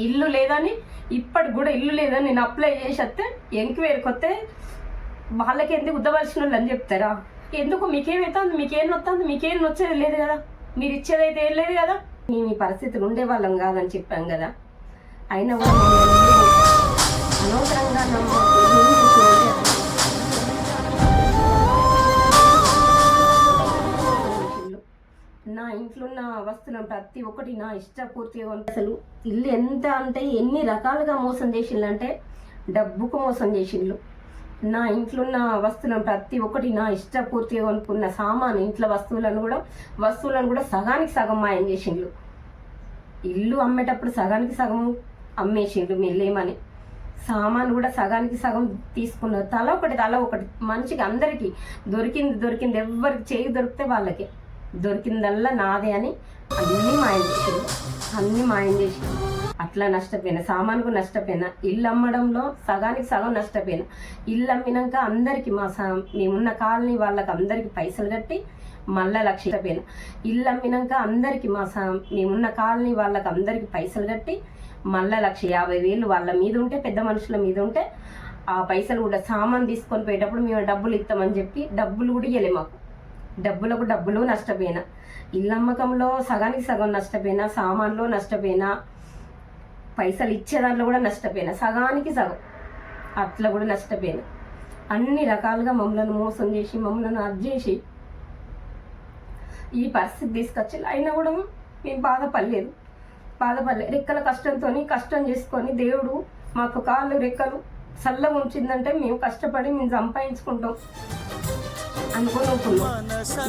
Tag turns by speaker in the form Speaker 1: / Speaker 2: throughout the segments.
Speaker 1: ఇల్లు లేదని, ఇప్పటికి కూడా ఇల్లు లేదని నేను అప్లై చేసి వస్తే ఎంక్వైరీకి వస్తే వాళ్ళకి ఎందుకు ఉద్దవలసిన వాళ్ళు అని చెప్తారా? ఎందుకు మీకేమవుతుంది, మీకేం వస్తుంది, మీకేం వచ్చేది లేదు కదా, మీరు ఇచ్చేది అయితే ఏం లేదు కదా. మేము ఈ పరిస్థితులు ఉండేవాళ్ళం కాదని చెప్పాం కదా. అయినా కూడా అనవసరంగా నా ఇంట్లో ఉన్న వస్తువులను ప్రతి ఒక్కటి నా ఇష్టపూర్తిగా. అసలు ఇల్లు ఎంత అంటే ఎన్ని రకాలుగా మోసం చేసిండ్రంటే డబ్బుకు మోసం చేసిండ్రు. నా ఇంట్లో ఉన్న వస్తువులను ప్రతి ఒక్కటి నా ఇష్టపూర్తిగా కొనుక్కున్న సామాను, ఇంట్లో వస్తువులను కూడా సగానికి సగం మాయం చేసిండ్రు. ఇల్లు అమ్మేటప్పుడు సగానికి సగం అమ్మేసిండ్రు మెల్లేమని. సామాను కూడా సగానికి సగం తీసుకున్నారు. తల ఒకటి మంచిగా అందరికీ దొరికింది ఎవరికి చేయి దొరికితే వాళ్ళకి దొరికిందల్లా నాదే అని అన్నీ మాయం చేసిండు. అట్లా నష్టపోయినా, సామానుకు నష్టపోయినా, ఇల్లు అమ్మడంలో సగానికి సగం నష్టపోయినా. ఇల్లు అమ్మినాక అందరికి మేమున్న కాలనీ వాళ్ళకి అందరికి పైసలు కట్టి మళ్ళా పోయినా. ఇల్లు అమ్మినాక అందరికి మేమున్న కాలనీ వాళ్ళకి అందరికి పైసలు కట్టి మళ్ళా 1,50,000 వాళ్ళ మీద ఉంటే, పెద్ద మనుషుల మీద ఉంటే ఆ పైసలు కూడా సామాన్ తీసుకొని పోయేటప్పుడు మేము డబ్బులు ఇస్తామని చెప్పి డబ్బులు కూడా ఇవ్వలే మాకు. డబ్బులు నష్టపోయినా, ఇల్లు అమ్మకంలో సగానికి సగం నష్టపోయినా, సామాన్లో నష్టపోయినా, పైసలు ఇచ్చే దాంట్లో కూడా నష్టపోయినా, సగానికి సగం అట్లా కూడా నష్టపోయినా. అన్ని రకాలుగా మమ్మల్ని మోసం చేసి, మమ్మల్ని అర్జేసి ఈ పరిస్థితి తీసుకొచ్చి, అయినా కూడా మేము బాధపడలేదు. రెక్కల కష్టం చేసుకొని దేవుడు మాకు కాళ్ళు రెక్కలు చల్లగా ఉంచిందంటే మేము కష్టపడి మేము సంపాదించుకుంటాం అనుకున్నాం.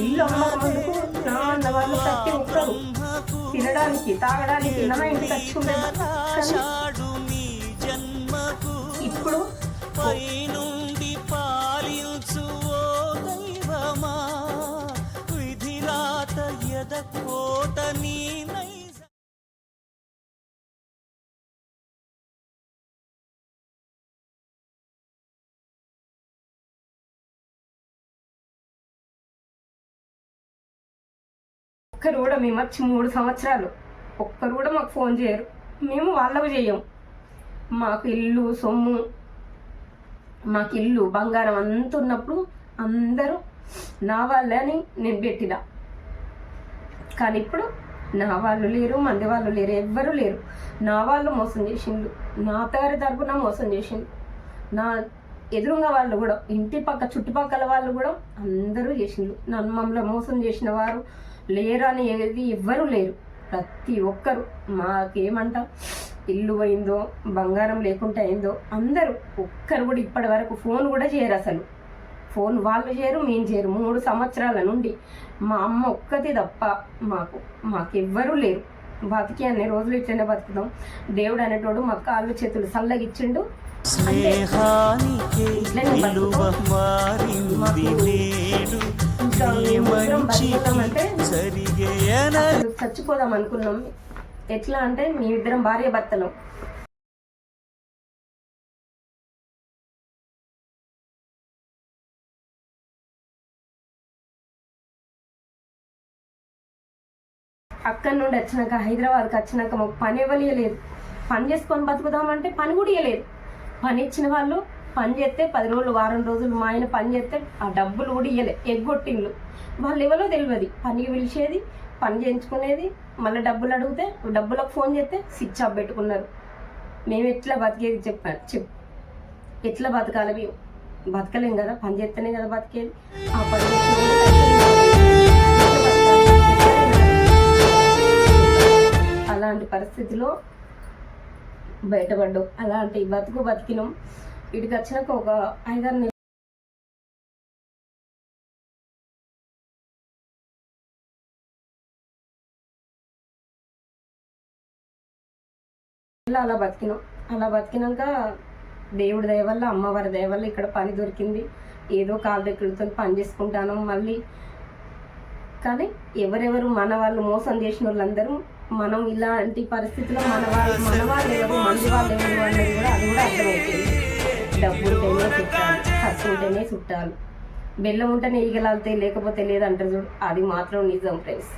Speaker 1: ఇల్లు అమ్మకముందుకు నా అన్న వాళ్ళు ప్రతి ఒక్కరు తినడానికి, తాగడానికి నా ఇంటికి తెచ్చుకుంటారు. ఇప్పుడు ఒక్కరు కూడా మేము వచ్చి 3 సంవత్సరాలు ఒక్కరు కూడా మాకు ఫోన్ చేయరు, మేము వాళ్ళకు చెయ్యం. మాకు ఇల్లు సొమ్ము, మాకు ఇల్లు బంగారం అంత ఉన్నప్పుడు అందరూ నా వాళ్ళే అని నేను పెట్టినా. కానీ ఇప్పుడు నా వాళ్ళు లేరు, మంది వాళ్ళు లేరు, ఎవ్వరూ లేరు. నా వాళ్ళు మోసం చేసిండు, నా పేరు తరపున మోసం చేసిండు. నా ఎదురుగా వాళ్ళు కూడా, ఇంటి చుట్టుపక్కల వాళ్ళు కూడా అందరూ చేసిండు. నన్ను మమ్మల్ని మోసం చేసిన వారు లేరు అని ఎవ్వరూ లేరు. ప్రతి ఒక్కరు మాకేమంట ఇల్లు పోయిందో, బంగారం లేకుండా అయిందో అందరూ ఒక్కరు కూడా ఇప్పటి వరకు ఫోన్ కూడా చేయరు. అసలు ఫోన్ వాళ్ళు చేయరు, మేము చేయరు. 3 సంవత్సరాల నుండి మా అమ్మ ఒక్కటి తప్ప మాకెవ్వరూ లేరు. బతికి అన్ని రోజులు ఇట్లనే బతుకుతాం. దేవుడు అనేటోడు మా కాళ్ళు చేతులు చల్లగిచ్చిండు. చచ్చిపోదాం అనుకున్నాం. ఎట్లా అంటే మేమిద్దరం భార్య భర్తలం. అక్కడి నుండి వచ్చినాక హైదరాబాద్కి వచ్చినాక మాకు పని ఇవ్వలేదు. పని చేసుకొని బతుకుదామంటే పని కూడా ఇవ్వలేదు. పని ఇచ్చిన వాళ్ళు పని చేస్తే 10 రోజులు, వారం రోజులు మా ఆయన పని చేస్తే ఆ డబ్బులు కూడా ఇవ్వలే, ఎగ్గొట్టిండ్లు. వాళ్ళు ఎవరో తెలియదు. పనికి పిలిచేది, పని చేయించుకునేది, మళ్ళీ డబ్బులు అడిగితే డబ్బులకు ఫోన్ చేస్తే స్విచ్ ఆఫ్ పెట్టుకున్నారు. మేము ఎట్లా బతికేది చెప్పు, ఎట్లా బతకాలి? మేము బతకలేం కదా, పని చేస్తేనే కదా బతికేది. ఆ పని అలాంటి పరిస్థితిలో బయటపడ్డాం. అలాంటి బతికినాం. ఇటుకి వచ్చినాక ఒక 5-6 నెలలు అలా బతికినాక దేవుడి దయ వల్ల, అమ్మవారి దయ వల్ల ఇక్కడ పని దొరికింది. ఏదో కాలు రెక్కలతో పని చేసుకుంటాను మళ్ళీ. కానీ ఎవరెవరు మన వాళ్ళు మోసం చేసిన వాళ్ళందరూ మనం ఇలాంటి పరిస్థితుల్లో మన వాళ్ళు ఎవరు, మంది వాళ్ళు ఎవరు అన్నది కూడా అది కూడా అర్థమైపోయింది. డబ్బు ఉంటేనే చుట్టాలు, ఖర్చు ఉంటేనే చుట్టాలు, బెల్లం ఉంటేనే ఈగలాలితే లేకపోతే లేదంటారు చూడు, అది మాత్రం నిజం ఫ్రెండ్స్.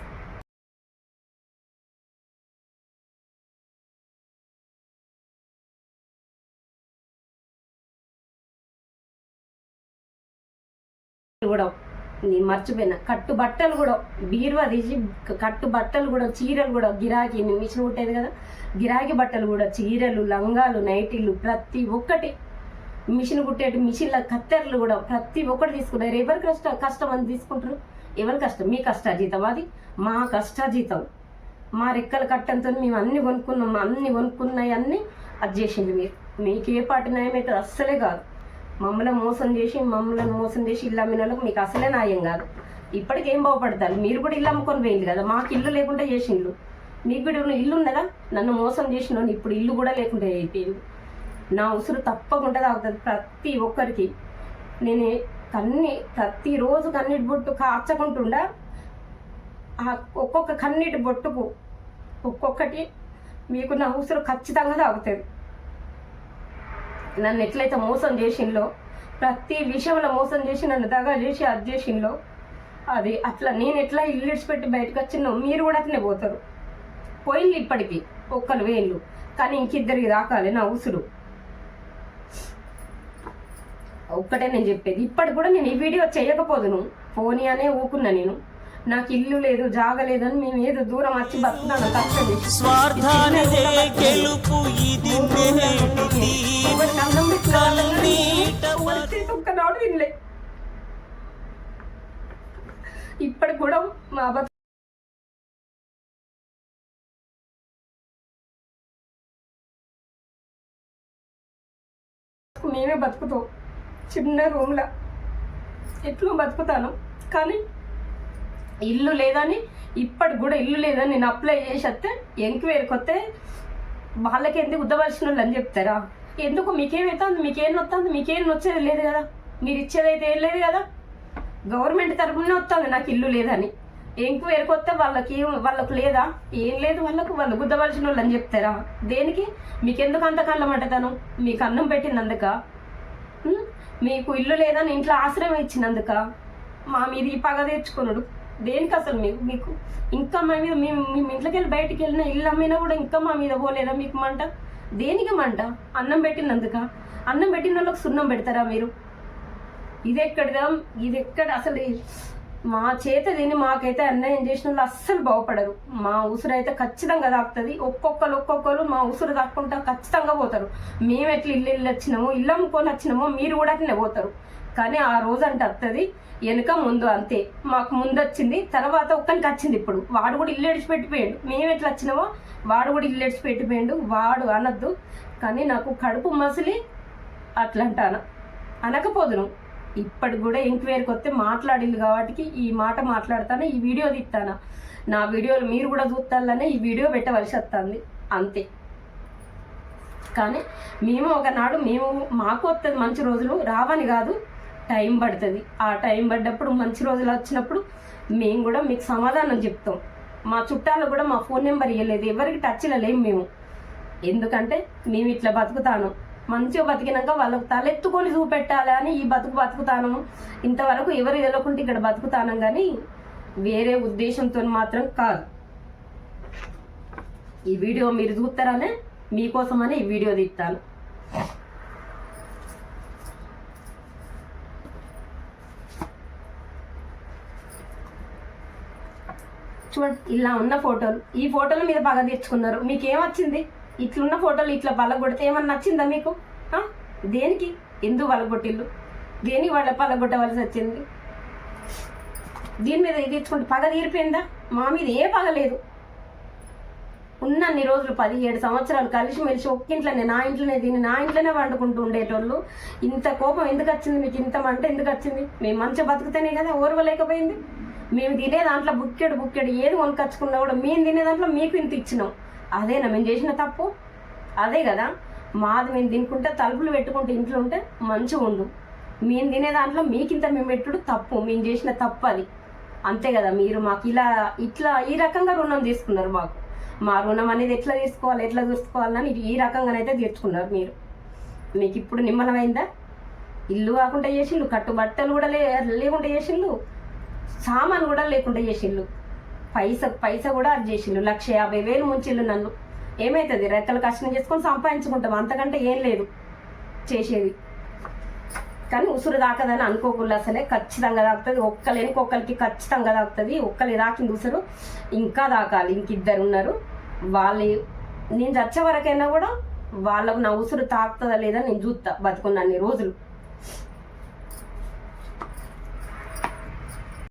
Speaker 1: కూడా నేను మర్చిపోయినా, కట్టు బట్టలు కూడా బీరువా తీసి కట్టు బట్టలు కూడా, చీరలు కూడా గిరాకీ మిషన్ కుట్టేది కదా, గిరాకీ బట్టలు కూడా, చీరలు, లంగాలు, నైటీలు, ప్రతి ఒక్కటి మిషన్ కుట్టేటి మిషన్ల కత్తెరలు కూడా ప్రతి ఒక్కటి తీసుకున్నారు. ఎవరి కష్టం అని తీసుకుంటారు? ఎవరి కష్టం? మీ కష్టాజీతం అది, మా కష్టాజీతం. మా రెక్కల కట్టంతో మేము అన్ని కొనుక్కున్నాం, అన్ని కొనుక్కున్నాయి అన్నీ అది చేసింది మీరు. మీకు ఏ పాటి న్యాయం అయితే అస్సలే కాదు. మమ్మల్ని మోసం చేసి ఇల్లు అమ్మిన వాళ్ళకి మీకు అసలే న్యాయం కాదు. ఇప్పటికేం బాగుపడతారు? మీరు కూడా ఇల్లు అమ్ముకొని పోయింది కదా, మాకు ఇల్లు లేకుండా చేసిండ్రు. మీకు కూడా ఇల్లు ఉండదా? నన్ను మోసం చేసిన ఇప్పుడు ఇల్లు కూడా లేకుండా అయిపోయింది. నా ఉసురు తప్పకుండా తాగుతుంది ప్రతి ఒక్కరికి. నేను ప్రతిరోజు కన్నీటి బొట్టు కార్చకుంటుండా, ఒక్కొక్క కన్నీటి బొట్టుకు ఒక్కొక్కటి మీకు నా ఉసురు ఖచ్చితంగా తాగుతుంది. నన్ను ఎట్లయితే మోసం చేసిందో, ప్రతి విషయంలో మోసం చేసి నన్ను దగా చేసి అది చేసిందో, అది అట్లా నేను ఎట్లా ఇల్లు ఇడిచిపెట్టి బయటకు వచ్చినో మీరు కూడా అట్లనే పోతారు. పోయింది ఇప్పటికి ఒక్కరు వేళ్ళు, కానీ ఇంకిద్దరికి దాకాలి నా ఉసురు. ఒక్కటే నేను చెప్పేది. ఇప్పటికి కూడా నేను ఈ వీడియో చేయకపోదును, పోనీ అనే ఊకున్నా. నేను నాకు ఇల్లు లేదు, జాగ లేదని మేము ఏదో దూరం వచ్చి బతున్నాను. ఒక్కనాడు తినలే. ఇప్పటికి కూడా మా మేమే బతుకుతాం చిన్న రూమ్లో, ఎట్లా బతుకుతాను. కానీ ఇల్లు లేదని, ఇప్పటికి కూడా ఇల్లు లేదని నేను అప్లై చేసి వస్తే ఎంక్వైరీకి వస్తే వాళ్ళకి ఎందుకు ఉద్దవలసిన వాళ్ళు అని చెప్తారా? ఎందుకు? మీకేమవుతుంది? మీకేం వస్తుంది? మీకేం వచ్చేది లేదు కదా, మీరు ఇచ్చేది అయితే ఏం లేదు కదా. గవర్నమెంట్ తరఫునే వస్తుంది నాకు ఇల్లు లేదని. ఎంక్వైరీకి వస్తే వాళ్ళకు లేదా? ఏం లేదు వాళ్ళకు, వాళ్ళు గుద్దవలసిన వాళ్ళు అని చెప్తారా? దేనికి? మీకెందుకు అంత కళ్ళ మంటతనం? మీకు అన్నం పెట్టినందుక? మీకు ఇల్లు లేదని ఇంట్లో ఆశ్రయం ఇచ్చినందుక? మా మీద ఈ పగ తెచ్చుకున్నాడు దేనికి అసలు? మీకు ఇంకా మా మీద మేము ఇంట్లోకి వెళ్ళి బయటికి వెళ్ళినా ఇల్లు అమ్మినా కూడా ఇంకా మా మీద పోలేదా మీకు మంట? దేనికి మంట? అన్నం పెట్టినందుక? అన్నం పెట్టిన వాళ్ళకి సున్నం పెడతారా మీరు? ఇది ఎక్కడ అసలు? మా చేత దీన్ని మాకైతే అన్యాయం చేసిన వాళ్ళు అస్సలు బాగుపడరు. మా ఉసురు అయితే ఖచ్చితంగా తాకుతుంది. ఒక్కొక్కరు మా ఉసురు తాక్కుంటా ఖచ్చితంగా పోతారు. మేము ఎట్లా ఇల్లు వచ్చినామో, ఇల్లు అమ్ముకొని వచ్చినామో మీరు కూడా అట్లనే పోతారు. కానీ ఆ రోజు అంటే వస్తుంది, వెనుక ముందు అంతే. మాకు ముందు వచ్చింది, తర్వాత ఒక్కరికి వచ్చింది. ఇప్పుడు వాడు కూడా ఇల్లు ఎడిచిపెట్టిపోయాడు. మేము ఎట్లా వచ్చినామో వాడు కూడా ఇల్లు ఎడిచిపెట్టిపోయాడు. వాడు అనద్దు, కానీ నాకు కడుపు మసిలి అట్లా అంటాను, అనకపోదును. ఇప్పటికి కూడా ఎంక్వైరీకి వస్తే మాట్లాడింది కాబట్టి ఈ మాట మాట్లాడతాను, ఈ వీడియో తీస్తాను. నా వీడియోలు మీరు కూడా చూస్తాలనే ఈ వీడియో పెట్టవలసి వస్తుంది అంతే. కానీ మేము ఒకనాడు మాకు వస్తుంది మంచి రోజులు, రావని కాదు, టైం పడుతుంది. ఆ టైం పడ్డప్పుడు మంచి రోజులు వచ్చినప్పుడు మేము కూడా మీకు సమాధానం చెప్తాం. మా చుట్టాలు కూడా మా ఫోన్ నెంబర్ ఇవ్వలేదు, ఎవరికి టచ్లో లేము మేము. ఎందుకంటే మేము ఇట్లా బతుకుతాను, మంచిగా బతికినాక వాళ్ళకు తలెత్తుకొని చూపెట్టాలి అని ఈ బతుకుతాను. ఇంతవరకు ఎవరు తెలియకుండా ఇక్కడ బతుకుతాను, కానీ వేరే ఉద్దేశంతో మాత్రం కాదు. ఈ వీడియో మీరు చూస్తారనే, మీకోసమనే ఈ వీడియో తీస్తాను. చూడండి, ఇలా ఉన్న ఫోటోలు, ఈ ఫోటోల మీద పగ తెచ్చుకున్నారు. మీకేమొచ్చింది? ఇట్లున్న ఫోటోలు ఇట్లా పలగొడితే ఏమన్నా నచ్చిందా మీకు? దేనికి? ఎందుకు పలగొట్టిల్లు? దేనికి వాళ్ళ పలగొట్టవలసి వచ్చింది? దీని మీద తెచ్చుకుంటే పగ తీరిపోయిందా? మా మీద ఏ పగ లేదు. ఉన్నన్ని రోజులు 17 సంవత్సరాలు కలిసిమెలిసి ఒక్కింట్లోనే, నా ఇంట్లోనే తిని నా ఇంట్లోనే వండుకుంటూ ఉండేటోళ్ళు. ఇంత కోపం ఎందుకు వచ్చింది మీకు? ఇంత మంట ఎందుకు వచ్చింది? మేము మంచిగా బతుకుతేనే కదా ఓర్వలేకపోయింది. మేము తినే దాంట్లో బుక్కెడు ఏది కొనుకొచ్చుకున్నా కూడా మేము తినే దాంట్లో మీకు ఇంత ఇచ్చినాం. అదేనా మేము చేసిన తప్పు? అదే కదా. మాది మేము తినుకుంటే తలుపులు పెట్టుకుంటే ఇంట్లో ఉంటే మంచిగా ఉండు. మేము తినే దాంట్లో మీకింత మేము పెట్టుడు తప్పు, మేము చేసిన తప్పు అది. అంతే కదా. మీరు మాకు ఇట్లా ఈ రకంగా రుణం తీసుకున్నారు. మా రుణం అనేది ఎట్లా చూసుకోవాలని ఈ రకంగానైతే తీర్చుకున్నారు మీరు. మీకు ఇప్పుడు నిమ్మలమైందా? ఇల్లు కాకుండా చేసిండ్రు, కట్టుబట్టలు కూడా లేకుండా చేసిండ్రు, సామాను కూడా లేకుండా చేసిండ్రు, పైసా కూడా అది చేసిండ్రు. 1,50,000 ముంచిళ్ళు నన్ను. ఏమవుతుంది? రెక్కలు కష్టం చేసుకొని సంపాదించుకుంటాం, అంతకంటే ఏం లేదు చేసేది. కానీ ఉసురు దాకదని అనుకోకుండా అసలే ఖచ్చితంగా దాకుతుంది. ఒక్కరికి ఖచ్చితంగా దాకుతుంది. ఒక్కరి దాకింది ఉసురు ఇంకా దాకాలి. ఇంకిద్దరు ఉన్నారు. వాళ్ళు నేను చచ్చే వరకైనా కూడా వాళ్ళకు నా ఉసురు తాకుతుందా లేదా నేను చూస్తా బతుకున్నన్ని రోజులు.